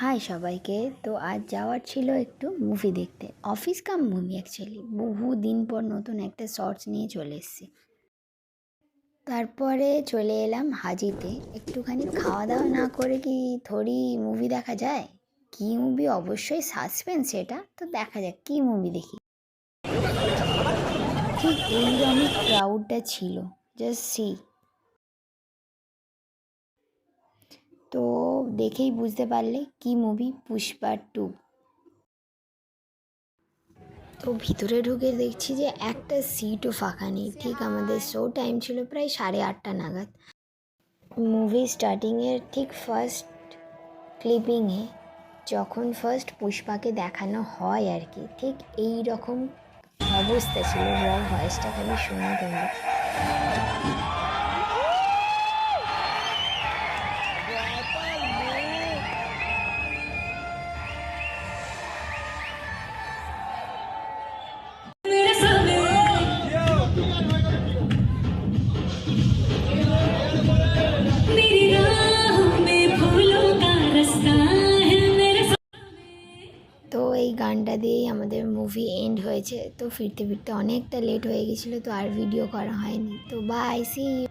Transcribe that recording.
High সবাইকে। তো আজ যাওয়ার ছিল একটু মুভি দেখতে, অফিস কাম মুভি অ্যাকচুয়ালি। বহু দিন পর নতুন একটা শর্টস নিয়ে চলে এসেছি। তারপরে চলে এলাম হাজিতে। একটুখানি খাওয়া দাওয়া না করে কি থোড়ি মুভি দেখা যায়? কি মুভি? অবশ্যই সাসপেন্স। এটা তো দেখা যাক কি মুভি দেখি। ঠিক এইরকমই ক্রাউডটা ছিল, জাস্ট সি। তো দেখেই বুঝতে পারলে কি মুভি, পুষ্পা 2। তো ভিতরে ঢুকে দেখছি যে একটা সিটও ফাঁকা নেই। ঠিক আমাদের শো টাইম ছিল প্রায় 8:30 নাগাদ। মুভি স্টার্টিংয়ের ঠিক ফার্স্ট ক্লিপিংয়ে যখন ফার্স্ট পুষ্পাকে দেখানো হয় আর কি, ঠিক এই রকম অবস্থা ছিল। ভয়েসটা খালি শুনে তোমরা। তো এই গানটা দিয়েই আমাদের মুভি এন্ড হয়েছে। তো ফিরতে ফিরতে অনেকটা লেট হয়ে গেছিলো, তো আর ভিডিও করা হয়নি। তো বাই, সি ইউ।